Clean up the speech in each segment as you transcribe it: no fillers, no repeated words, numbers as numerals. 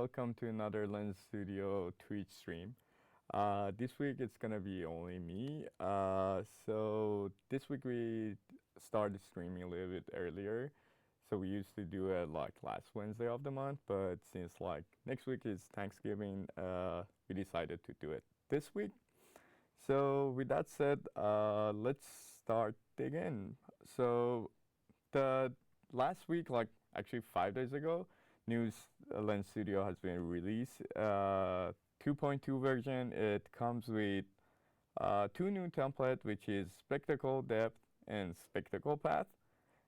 welcome to another Lens Studio Twitch stream. This week it's gonna be only me. So this week we started streaming a little bit earlier. So we used to do it like last Wednesday of the month, but since like next week is Thanksgiving, we decided to do it this week. So with that said, let's start digging. So the last week, like actually 5 days ago, News Lens Studio has been released. 2.2 version. It comes with two new templates, which is spectacle depth and spectacle path.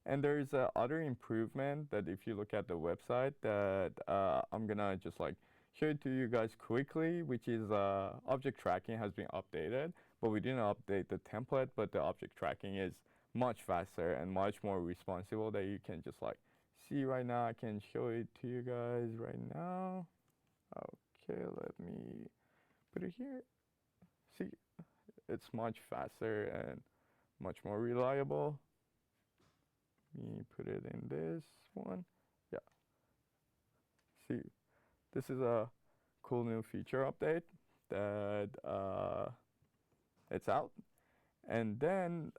And there's other improvement that if you look at the website that I'm gonna just like show it to you guys quickly, which is object tracking has been updated, but we didn't update the template, but the object tracking is much faster and much more responsible that you can just like see right now. I can show it to you guys right now. Okay, let me put it here. See, it's much faster and much more reliable. Let me put it in this one. Yeah. See, this is a cool new feature update that it's out. And then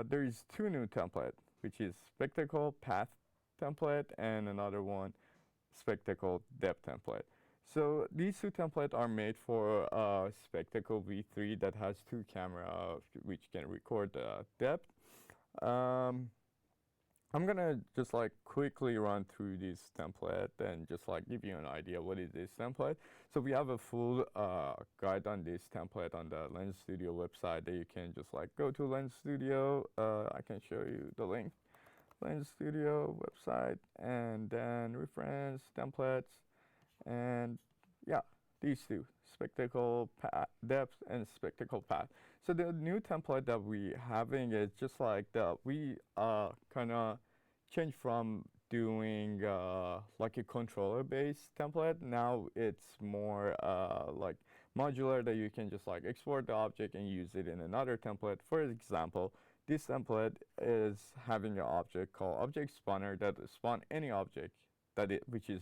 there's two new template, which is spectacle path template and another one spectacle depth template. So these two templates are made for spectacle V3 that has two cameras which can record the depth. I'm gonna just like quickly run through this template and just like give you an idea what is this template. So we have a full guide on this template on the Lens Studio website that you can just like go to Lens Studio. I can show you the link. Lens Studio website and then reference templates and yeah, these two, spectacle depth and spectacle path. So the new template that we having is just like that we kind of change from doing like a controller based template. Now it's more like modular that you can just like export the object and use it in another template. For example, this template is having an object called object spawner that spawn any object which is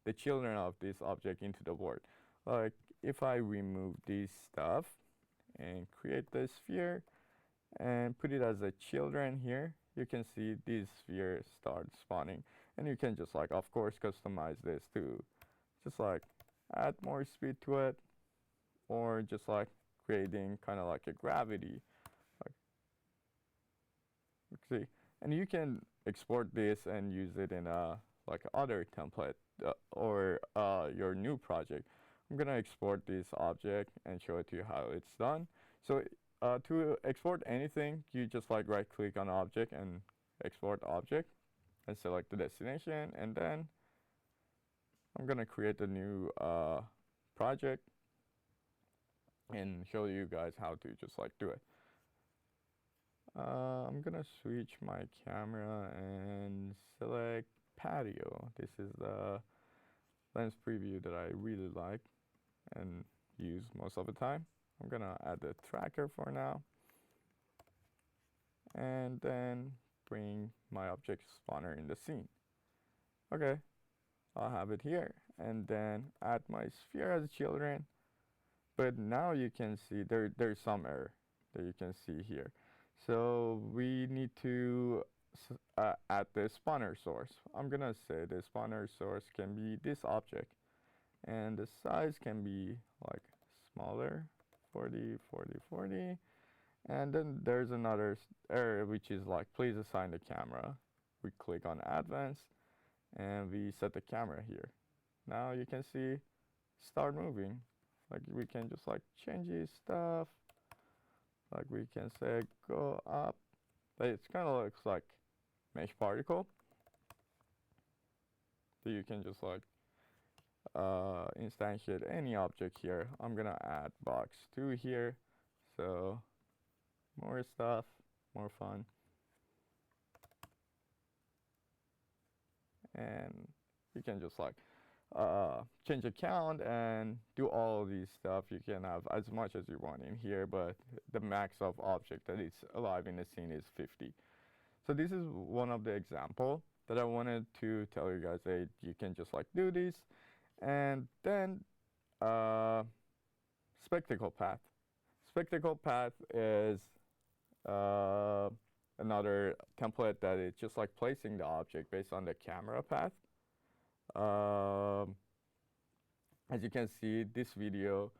the children of this object into the board. Like if I remove this stuff and create the sphere and put it as a children here, you can see this sphere start spawning, and you can just like of course customize this to just like add more speed to it, or just like creating kind of like a gravity, like see, and you can export this and use it in a like other template or your new project. I'm gonna export this object and show it to you how it's done. So to export anything, you just like right click on object and export object and select the destination, and then I'm gonna create a new project and show you guys how to just like do it. I'm gonna switch my camera and select patio. This is the lens preview that I really like and use most of the time. I'm gonna add the tracker for now and then bring my object spawner in the scene. Okay, I'll have it here and then add my sphere as children. But now you can see there's some error that you can see here. So we need to add the spawner source. I'm gonna say the spawner source can be this object, and the size can be like smaller, 40, 40, 40. And then there's another error which is like please assign the camera. We click on advanced and we set the camera here. Now you can see start moving. Like we can just like change this stuff. Like we can say go up. But it kind of looks like mesh particle. So you can just like instantiate any object here. I'm gonna add box 2 here. So more stuff, more fun. And you can just like change account and do all of these stuff. You can have as much as you want in here, but the max of object that is alive in the scene is 50. So this is one of the example that I wanted to tell you guys that you can just like do this. And then uh, spectacle path. Spectacle path is uh, another template that is just like placing the object based on the camera path. Um, as you can see, this video,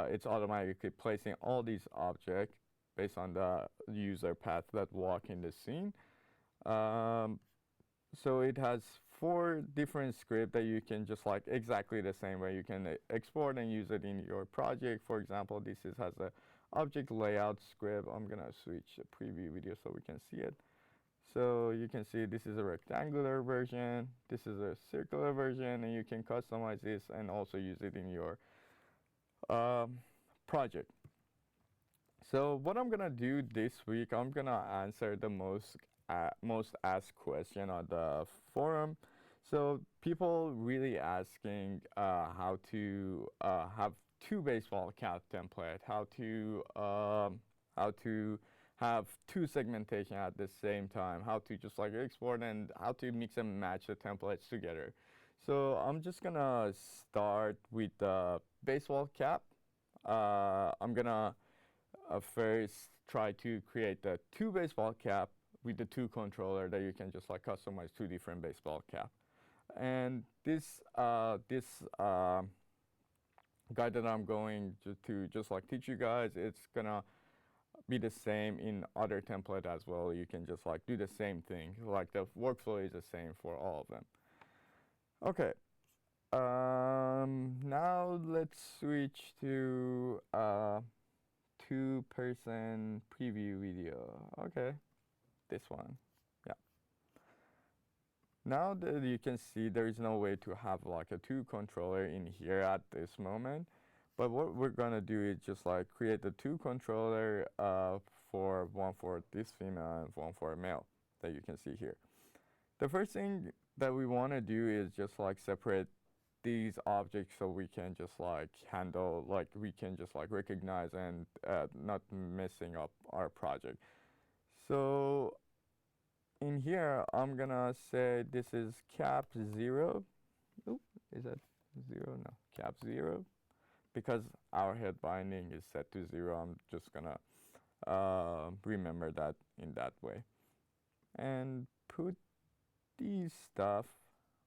it's automatically placing all these objects based on the user path that walk in the scene. So it has 4 different scripts that you can just like exactly the same way you can export and use it in your project. For example, this has a object layout script. I'm gonna switch the preview video so we can see it. So you can see this is a rectangular version, this is a circular version, and you can customize this and also use it in your project. So what I'm gonna do this week, I'm gonna answer the most asked question on the forum. So people really asking how to have 2 baseball cap template, how to have 2 segmentation at the same time, how to just like export and how to mix and match the templates together. So I'm just gonna start with the baseball cap. I'm gonna first try to create the 2 baseball cap with the 2 controller that you can just like customize 2 different baseball cap. And this guide that I'm going to just like teach you guys, it's gonna be the same in other template as well. You can just like do the same thing, like the workflow is the same for all of them. Okay, now let's switch to 2-person preview video. Okay, this one. Yeah. Now that you can see, there is no way to have like a 2 controller in here at this moment. But what we're gonna do is just like create the 2 controller for one for this female and one for a male that you can see here. The first thing that we want to do is just like separate these objects so we can just like handle, like we can just like recognize and not messing up our project. So in here, I'm gonna say this is cap 0. Oop, is that 0? No, cap 0. Because our head binding is set to 0, I'm just gonna remember that in that way. And put these stuff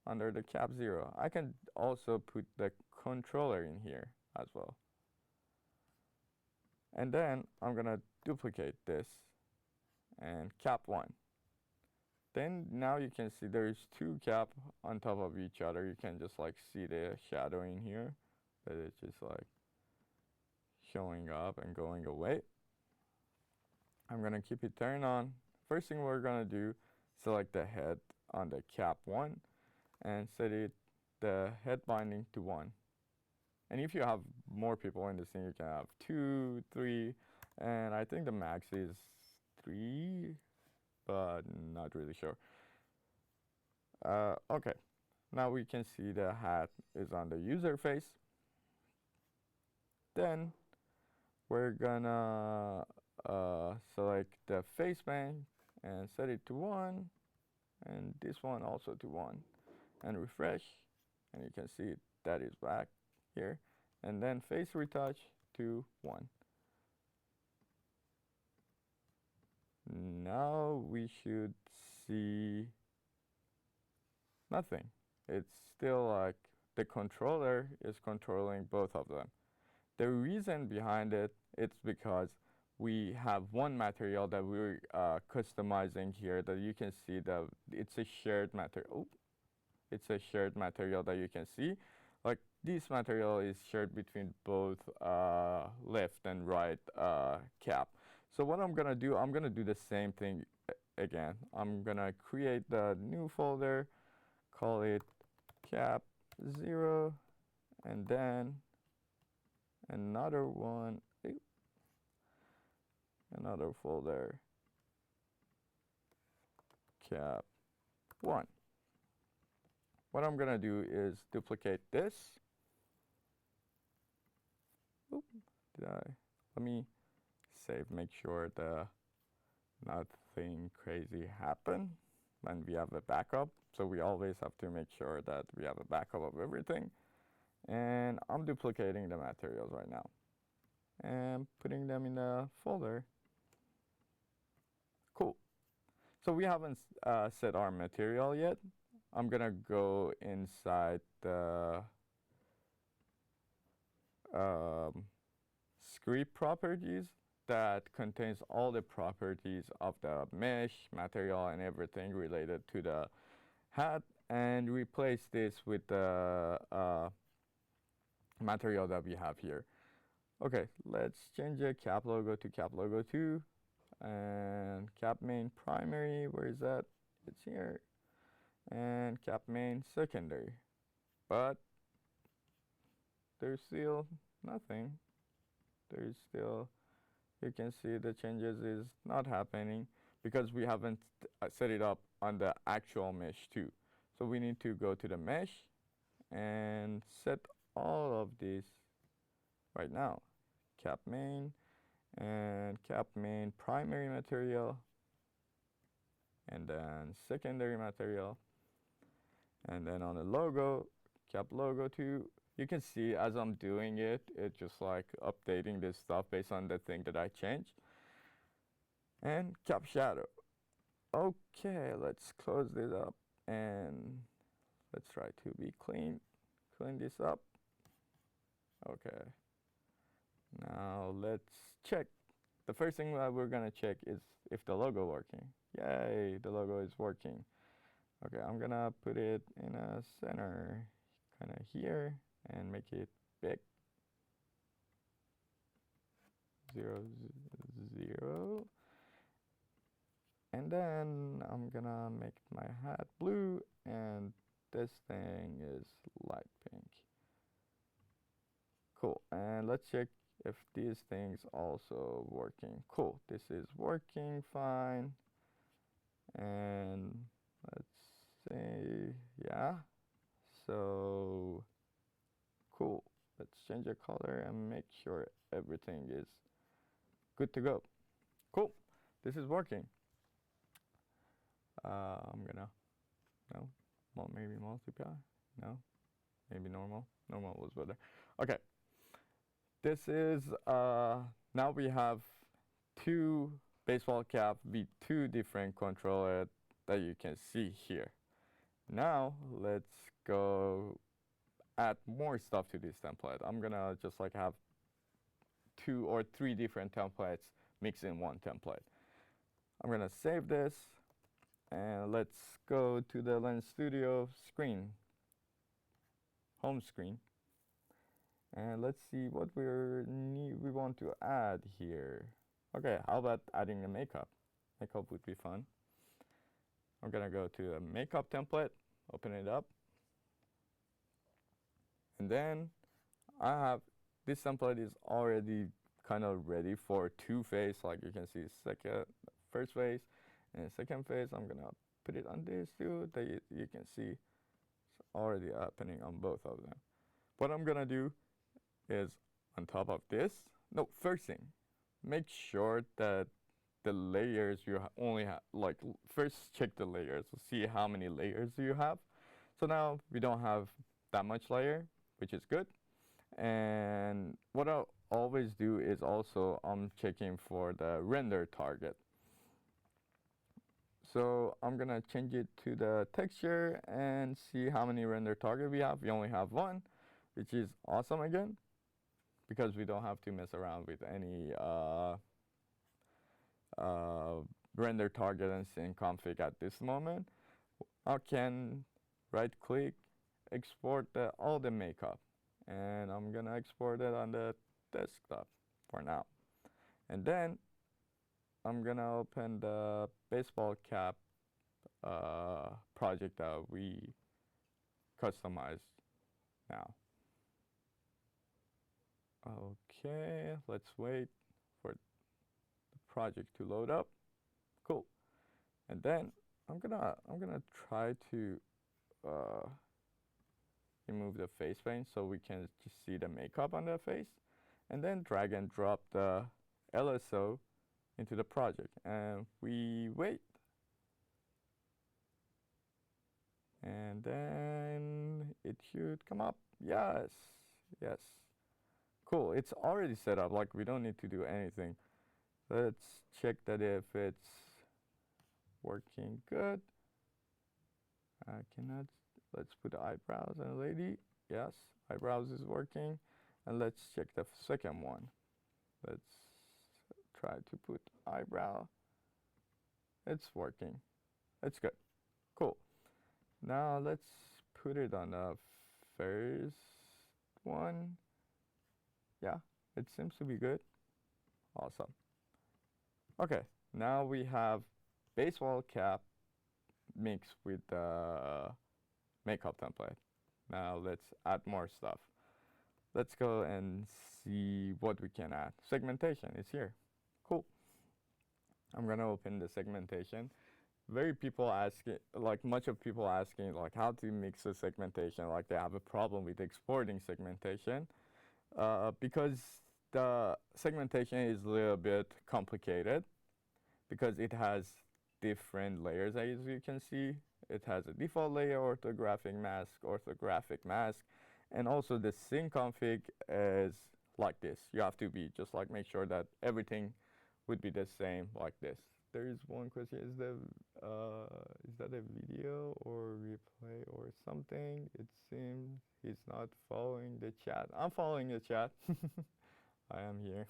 under the cap 0. I can also put the controller in here as well. And then I'm gonna duplicate this and cap 1. Then now you can see there is 2 cap on top of each other. You can just like see the shadow in here, that it's just like showing up and going away. I'm gonna keep it turned on. First thing we're gonna do, select the head on the cap 1 and set it the head binding to 1. And if you have more people in the scene, you can have 2, 3, and I think the max is 3, but not really sure. Okay, now we can see the hat is on the user face. Then we're gonna select the face band and set it to 1, and this one also to 1, and refresh, and you can see that is back here. And then face retouch to 1. Now we should see nothing. It's still like the controller is controlling both of them. The reason behind it, it's because we have one material that we're customizing here that you can see that it's a shared material. Oh, it's a shared material that you can see. Like this material is shared between both left and right cap. So what I'm gonna do, I'm gonna do the same thing again. I'm gonna create the new folder, call it cap 0, and then another one, another folder, cap 1. What I'm gonna do is duplicate this. Oop, let me save, make sure the nothing crazy happen when we have a backup. So we always have to make sure that we have a backup of everything. And I'm duplicating the materials right now and putting them in a folder. Cool. So we haven't set our material yet. I'm gonna go inside the um, script properties that contains all the properties of the mesh, material, and everything related to the hat, and replace this with the material that we have here. Okay, let's change the cap logo to cap logo 2, and cap main primary, where is that? It's here. And cap main secondary. But there's still nothing. There's still, you can see the changes is not happening because we haven't set it up on the actual mesh too. So we need to go to the mesh and set all of this right now. Cap main and cap main primary material, and then secondary material, and then on the logo, cap logo 2. You can see as I'm doing it, it's just like updating this stuff based on the thing that I changed. And cap shadow. Okay, let's close this up and let's try to be clean. Clean this up. Okay. Now let's check. The first thing that we're gonna check is if the logo working. Yay, the logo is working. Okay, I'm gonna put it in a center, kind of here, and make it big. 0, 0. And then I'm gonna make my hat blue, and this thing is light pink. Cool, and let's check if these things also working. Cool, this is working fine. And let's see, yeah. So cool. Let's change the color and make sure everything is good to go. Cool. This is working. I'm gonna, no, well, maybe multiply. No, maybe normal. Normal was better. Okay. This is now we have 2 baseball cap with 2 different controllers that you can see here. Now let's go add more stuff to this template. I'm gonna just like have 2 or 3 different templates mixed in one template. I'm gonna save this and let's go to the Lens Studio screen, home screen, and let's see what we want to add here. Okay, how about adding a makeup? Makeup would be fun. I'm gonna go to a makeup template, open it up, and then I have this template is already kind of ready for 2 phase. Like you can see, first phase and second phase. I'm gonna put it on this too. That you can see it's already happening on both of them. What I'm gonna do is on top of this. No, first thing, make sure that the layers you only have, like first check the layers, see how many layers you have. So now we don't have that much layer, which is good. And what I'll always do is also I'm checking for the render target. So I'm gonna change it to the texture and see how many render target we have. We only have 1, which is awesome again, because we don't have to mess around with any render target and scene config at this moment. I can right click, export all the makeup, and I'm gonna export it on the desktop for now. And then I'm gonna open the baseball cap project that we customized now. Okay, let's wait for the project to load up. Cool. And then I'm gonna try to remove the face paint so we can just see the makeup on the face, and then drag and drop the LSO into the project, and we wait. And then it should come up. Yes, yes. Cool, it's already set up, like we don't need to do anything. Let's check that if it's working good. I cannot, let's put eyebrows and a lady. Yes, eyebrows is working. And let's check the second one. Let's try to put eyebrow. It's working. It's good. Cool. Now let's put it on the first one. Yeah, it seems to be good. Awesome. Okay, now we have baseball cap mixed with the makeup template. Now let's add more stuff. Let's go and see what we can add. Segmentation is here. Cool. I'm gonna open the segmentation. Very people asking, like much of people asking, like how to mix the segmentation. Like they have a problem with exporting segmentation because the segmentation is a little bit complicated because it has different layers, as you can see. It has a default layer, orthographic mask, and also the sync config is like this. You have to be just like make sure that everything would be the same like this. There is one question: is that a video or replay or something? It seems he's not following the chat. I'm following the chat. I am here.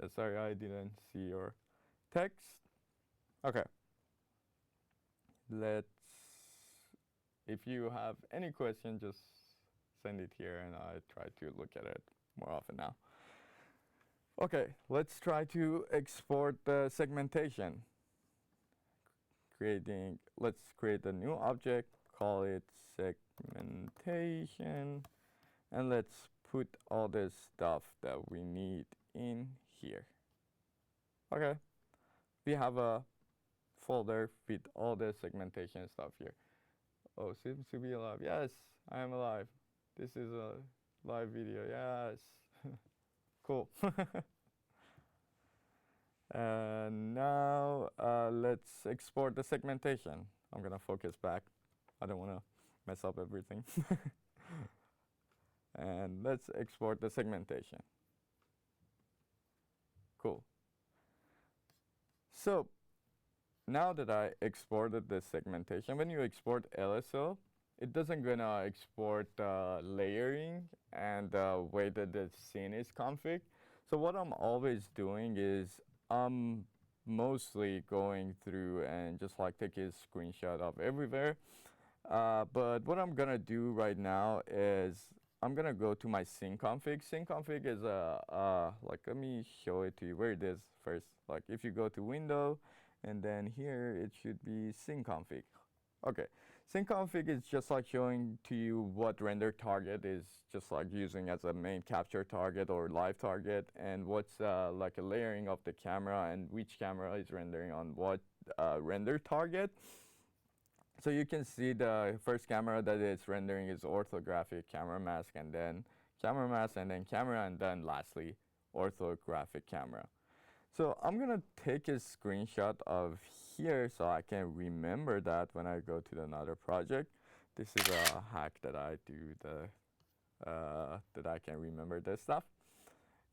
Yeah, sorry, I didn't see your text. Okay. Let's, if you have any question, just send it here and I try to look at it more often now. Okay, let's try to export the segmentation. Let's create a new object, call it segmentation, and let's put all this stuff that we need in here. Okay, we have a folder with all the segmentation stuff here. Oh, seems to be alive. Yes, I am alive. This is a live video. Yes. Cool. And now let's export the segmentation. I'm gonna focus back. I don't wanna mess up everything. And let's export the segmentation. Cool. So now that I exported the segmentation, when you export LSO, it doesn't gonna export layering and the way that the scene is configured. So what I'm always doing is I'm mostly going through and just like take a screenshot of everywhere. But what I'm gonna do right now is I'm gonna go to my scene config. Scene config is like let me show it to you where it is first. Like if you go to window and then here it should be scene config. Okay, scene config is just like showing to you what render target is just like using as a main capture target or live target, and what's like a layering of the camera and which camera is rendering on what render target. So you can see the first camera that it's rendering is orthographic camera mask, and then camera mask, and then camera, and then lastly orthographic camera. So I'm gonna take a screenshot of here so I can remember that when I go to another project. This is a hack that I do that I can remember this stuff.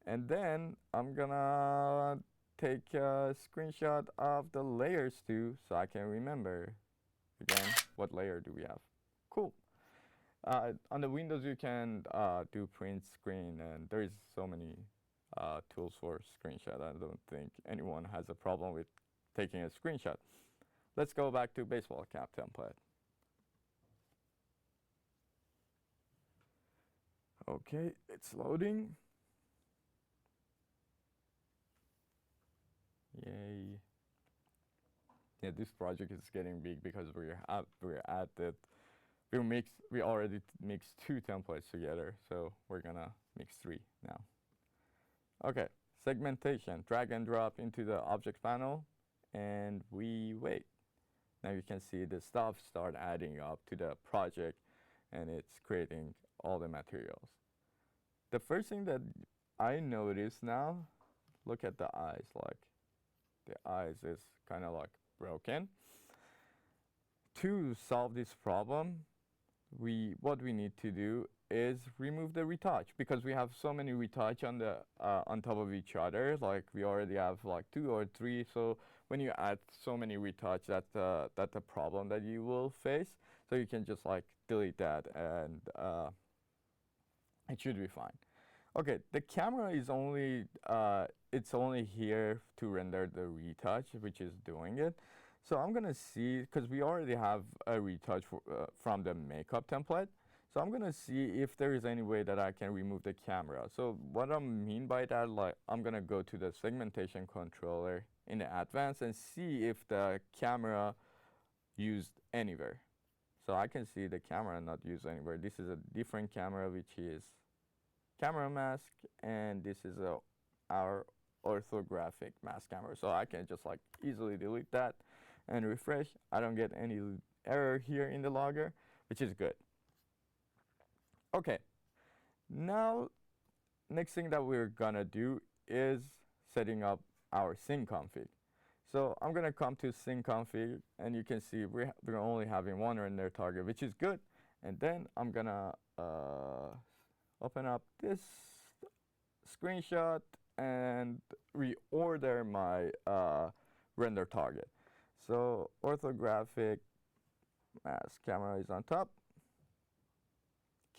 And then I'm gonna take a screenshot of the layers too so I can remember again what layer do we have. Cool. On the Windows you can do print screen, and there is so many tools for screenshot. I don't think anyone has a problem with taking a screenshot. Let's go back to baseball cap template. Okay, it's loading. Yay. Yeah, this project is getting big because we're at it. We already mixed 2 templates together, so we're gonna mix 3 now. Okay, segmentation, drag and drop into the object panel, and we wait. Now you can see the stuff start adding up to the project, and it's creating all the materials. The first thing that I notice now, look at the eyes, like the eyes is kind of like broken. To solve this problem, what we need to do is remove the retouch, because we have so many retouch on top of each other. Like we already have like 2 or 3. So when you add so many retouch, that's a problem that you will face. So you can just like delete that, and it should be fine. Okay, the camera is only it's only here to render the retouch, which is doing it. So I'm gonna see, because we already have a retouch from the makeup template. So I'm gonna see if there is any way that I can remove the camera. So what I mean by that, like I'm gonna go to the segmentation controller in the advanced and see if the camera used anywhere. So I can see the camera not used anywhere. This is a different camera, which is camera mask, and this is our orthographic mask camera. So I can just like easily delete that and refresh. I don't get any error here in the logger, which is good. Okay, now next thing that we're gonna do is setting up our sync config. So I'm gonna come to sync config, and you can see we're only having one render target, which is good. And then I'm gonna open up this screenshot and reorder my render target. So orthographic mask camera is on top.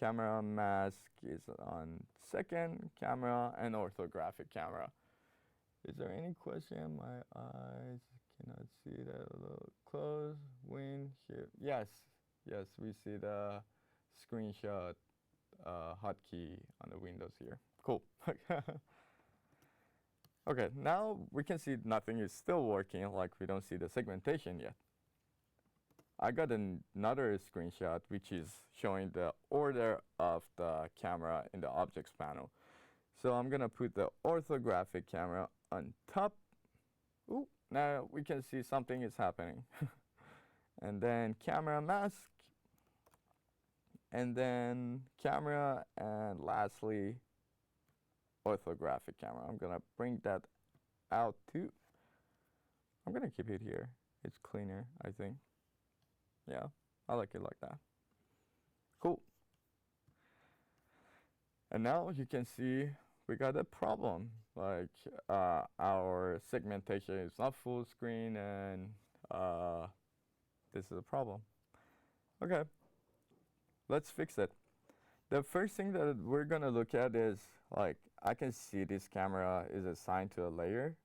Camera mask is on second, camera and orthographic camera. Is there any question? My eyes cannot see that. A little close. Win here. Yes, yes, we see the screenshot hotkey on the Windows here. Cool. Okay, now we can see nothing is still working, like we don't see the segmentation yet. I got another screenshot which is showing the order of the camera in the objects panel. So I'm gonna put the orthographic camera on top. Ooh, now we can see something is happening. And then camera mask, and then camera, and lastly orthographic camera. I'm gonna bring that out too. I'm gonna keep it here. It's cleaner, I think. Yeah, I like it like that. Cool. And now you can see we got a problem. Like our segmentation is not full screen, and this is a problem. Okay, let's fix it. The first thing that we're gonna look at is, like, I can see this camera is assigned to a layer,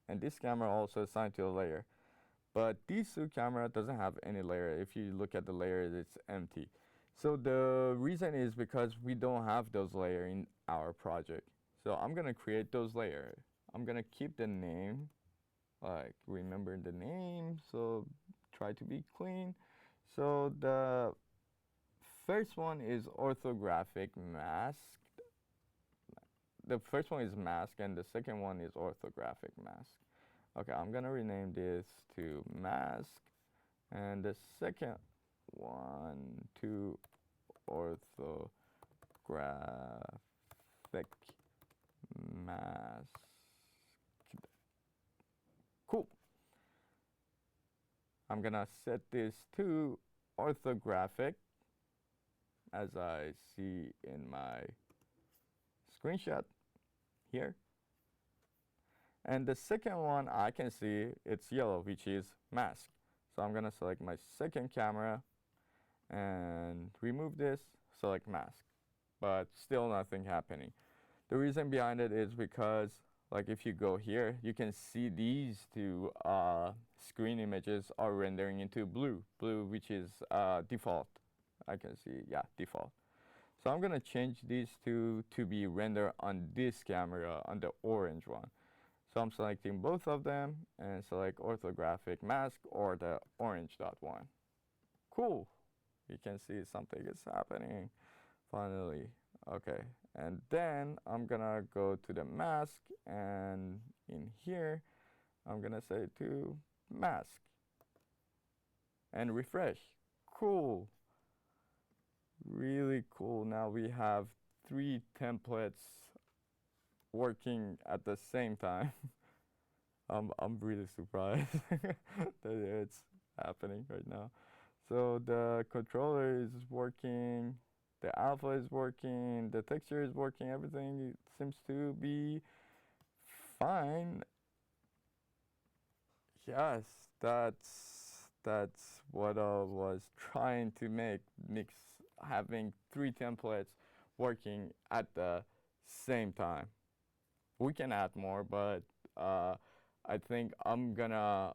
and this camera also assigned to a layer. But these two camera doesn't have any layer. If you look at the layers, it's empty. So the reason is because we don't have those layers in our project. So I'm gonna create those layers. I'm gonna keep the name, like remember the name, so try to be clean. So the first one is orthographic mask. The first one is mask, and the second one is orthographic mask. Okay, I'm gonna rename this to mask, and the second one to orthographic mask. Cool. I'm gonna set this to orthographic, as I see in my screenshot here. And the second one, I can see it's yellow, which is mask. So I'm gonna select my second camera and remove this, select mask. But still nothing happening. The reason behind it is because, like, if you go here, you can see these two screen images are rendering into blue, which is default. I can see, yeah, default. So I'm gonna change these two to be rendered on this camera, on the orange one. So I'm selecting both of them and select orthographic mask or the orange dot one. Cool. You can see something is happening finally. Okay, and then I'm gonna go to the mask, and in here I'm gonna say to mask and refresh. Cool. Really cool. Now we have 3 templates working at the same time. I'm really surprised that it's happening right now. So the controller is working, the alpha is working, the texture is working, everything seems to be fine. Yes, that's what I was trying to mix having three templates working at the same time. We can add more, but uh, I think I'm gonna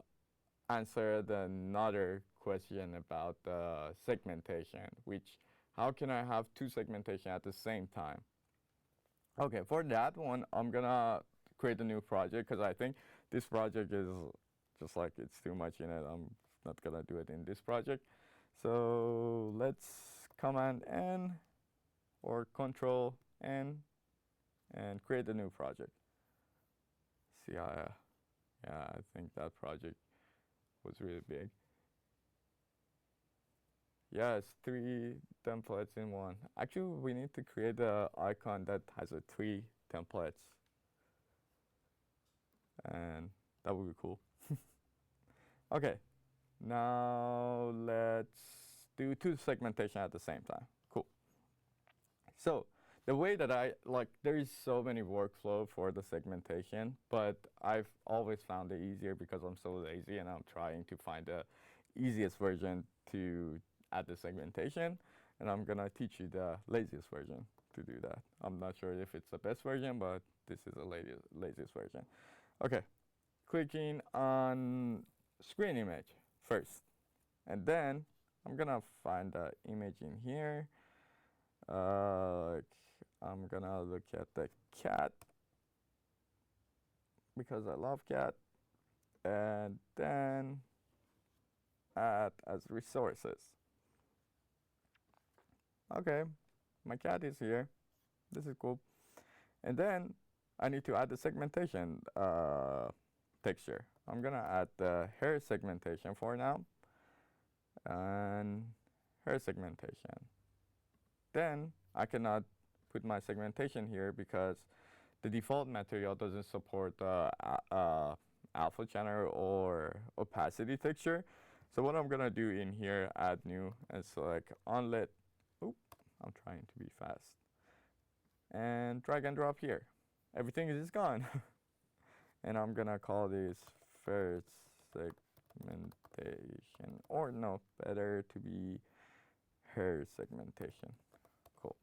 answer another question about the segmentation, which how can I have two segmentation at the same time? Okay, for that one, I'm gonna create a new project because I think this project is just like it's too much in it. I'm not gonna do it in this project. So let's Command N or Control N and create a new project. See, yeah, I think that project was really big. Yes, three templates in one. Actually, we need to create a icon that has a three templates, and that would be cool. Okay, now let's do two segmentation at the same time. Cool. So the way that I like, there is so many workflow for the segmentation, but I've always found it easier because I'm so lazy and I'm trying to find the easiest version to add the segmentation. And I'm gonna teach you the laziest version to do that. I'm not sure if it's the best version, but this is the laziest version. Okay, clicking on screen image first. And then I'm gonna find the image in here. I'm gonna look at the cat because I love cat. And then add as resources. Okay, my cat is here. This is cool. And then I need to add the segmentation texture. I'm gonna add the hair segmentation for now. And hair segmentation. Then I cannot put my segmentation here because the default material doesn't support alpha channel or opacity texture. So what I'm gonna do in here, add new and select onlet. Oop, I'm trying to be fast. And drag and drop here. Everything is gone. And I'm gonna call this first segmentation, or no, better to be hair segmentation. Cool.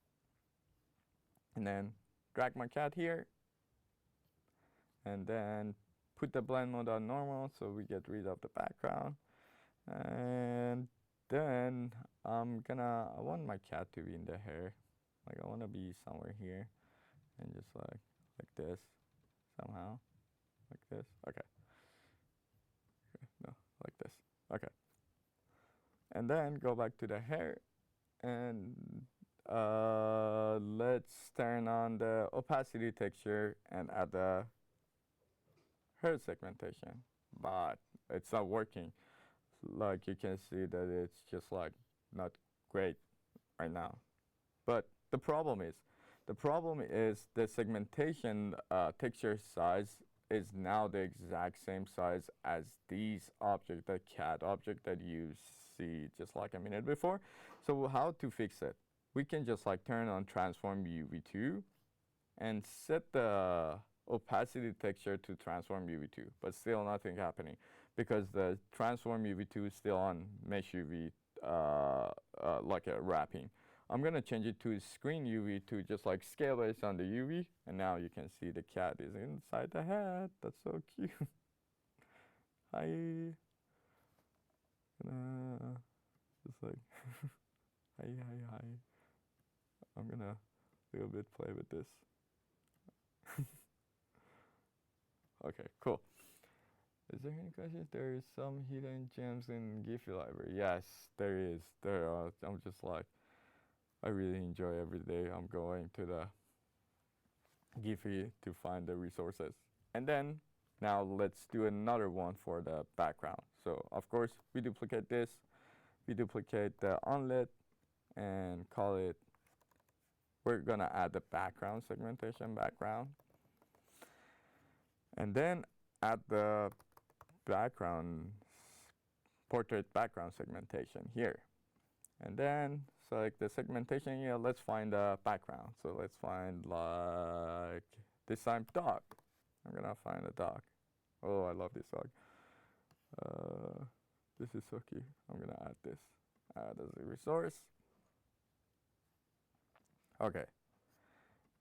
And then drag my cat here, and then put the blend mode on normal so we get rid of the background. And then I want my cat to be in the hair. Like I want to be somewhere here and just like this somehow. Like this. Okay. No, like this. Okay. And then go back to the hair and let's turn on the opacity texture and add the hair segmentation. But it's not working. Like you can see that it's just like not great right now. But the problem is the segmentation texture size is now the exact same size as these object, the cat object that you see just like a minute before. So how to fix it? We can just like turn on transform UV2 and set the opacity texture to transform UV2, but still nothing happening because the transform UV2 is still on mesh UV like a wrapping. I'm gonna change it to screen UV to just like scale based on the UV, and now you can see the cat is inside the hat. That's so cute. Hi. Just like hi. I'm gonna a little bit play with this. Okay, cool. Is there any questions? There is some hidden gems in Giphy library. Yes, there is. There are. I'm just like, I really enjoy every day. I'm going to the Giphy to find the resources. And then now let's do another one for the background. So of course we duplicate this. We duplicate the onlet and call it. We're gonna add the background segmentation background. And then add the background portrait background segmentation here. And then select the segmentation here. Let's find the background. So let's find like this time dog. I'm gonna find a dog. Oh, I love this dog. This is so cute. I'm gonna add this. Add as a resource. Okay.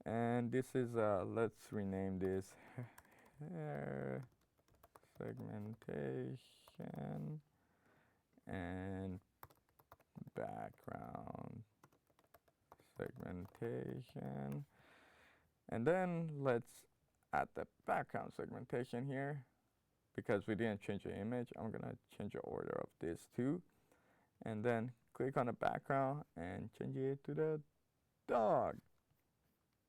And this is let's rename this hair segmentation and background segmentation. And then let's add the background segmentation here. Because we didn't change the image, I'm gonna change the order of this too. And then click on the background and change it to the dog.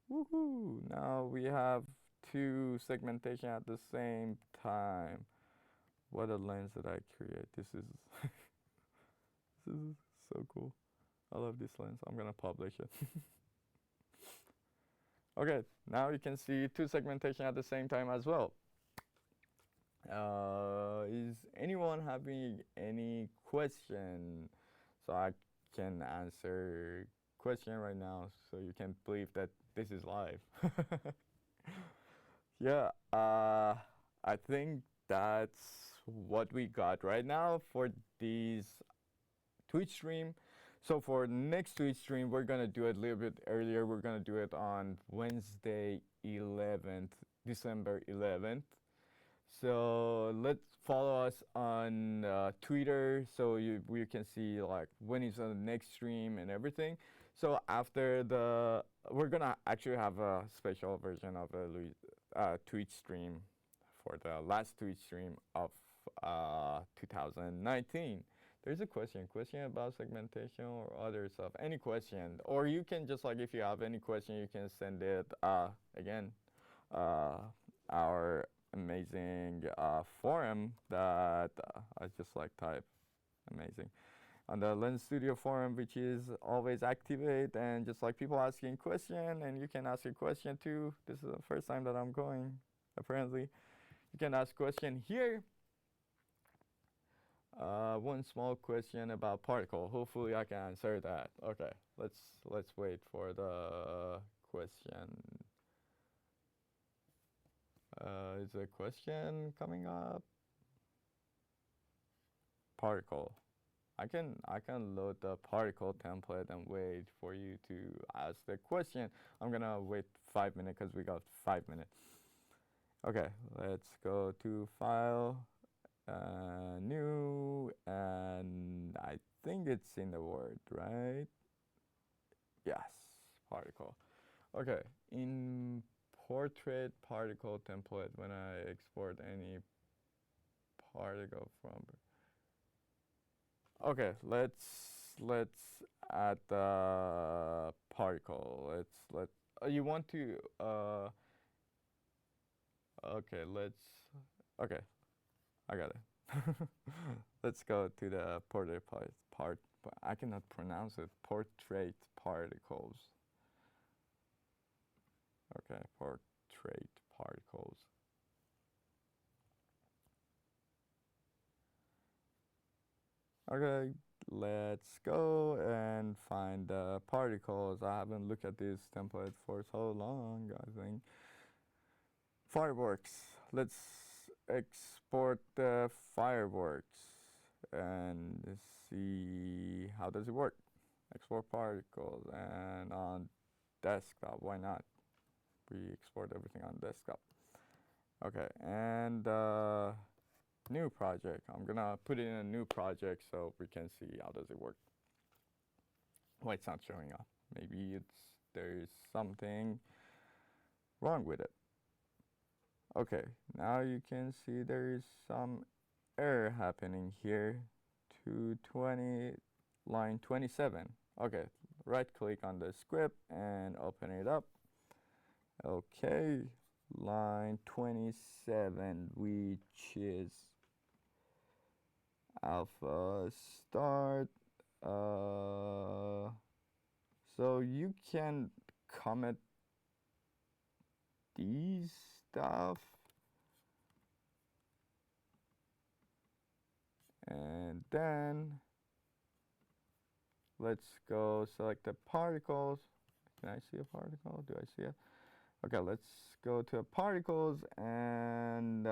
Woohoo! Now we have two segmentation at the same time. What a lens that I create. This is this is so cool. I love this lens. I'm gonna publish it. Okay, now you can see two segmentation at the same time as well. Is anyone having any question? So I can answer question right now, so you can believe that this is live. Yeah, I think that's what we got right now for these Twitch stream. So for next Twitch stream, we're gonna do it a little bit earlier. We're gonna do it on Wednesday 11th, December 11th. So let's follow us on Twitter so you can see like when is the next stream and everything. So after we're gonna actually have a special version of a Twitch stream for the last Twitch stream of 2019. There's a question about segmentation or other stuff. Any question, or you can just like if you have any question, you can send it again. Our amazing forum that I just like type amazing on the Lens Studio forum, which is always activate and just like people asking question, and you can ask a question too. This is the first time that I'm going. Apparently, you can ask question here. One small question about particle. Hopefully, I can answer that. Okay, let's wait for the question. Is a question coming up? Particle. I can load the particle template and wait for you to ask the question. I'm gonna wait 5 minutes because we got 5 minutes. Okay, let's go to file, new, and I think it's in the Word, right? Yes, particle. Okay, in portrait particle template, when I export any particle from. Okay, let's add the particle. You want to okay, okay, I got it. Let's go to the portrait part. I cannot pronounce it. Portrait particles. Okay, portrait particles. Okay, let's go and find the particles. I haven't looked at this template for so long, I think. Fireworks. Let's export the fireworks and see how does it work. Export particles and on desktop, why not? We export everything on desktop. Okay, and new project. I'm gonna put it in a new project so we can see how does it work. Why it's not showing up? Maybe there's something wrong with it. Okay, now you can see there is some error happening here. 220 line 27. Okay, right click on the script and open it up. Okay, line 27, which is alpha start. So you can comment these stuff And then let's go select the particles. Can I see a particle? Do I see it? Okay, let's go to particles and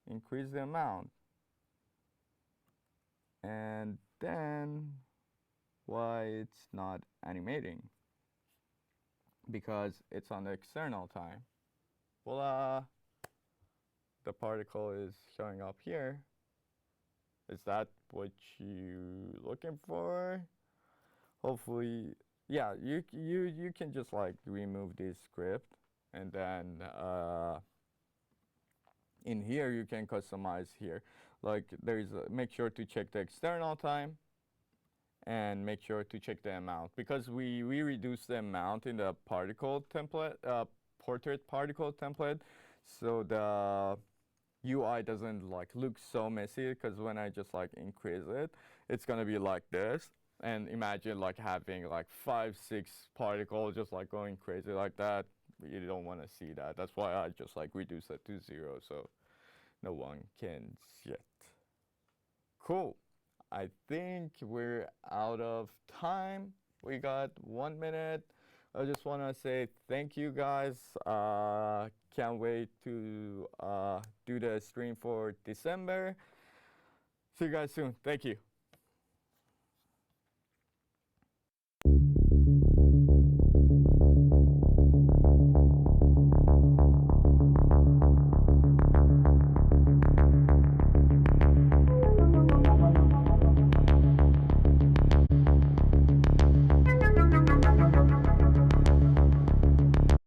increase the amount. And then why it's not animating? Because it's on the external time. Voila! The particle is showing up here. Is that what you looking for? Hopefully, yeah. You can just like remove this script, and then in here you can customize here. Like make sure to check the external time, and make sure to check the amount, because we reduce the amount in the particle template, portrait particle template, so the UI doesn't like look so messy, because when I just like increase it, it's gonna be like this. And imagine like having like 5-6 particles just like going crazy like that. You don't want to see that. That's why I just like reduce it to 0 so no one can see it. Cool. I think we're out of time. We got 1 minute. I just want to say thank you guys. Can't wait to do the stream for December. See you guys soon. Thank you.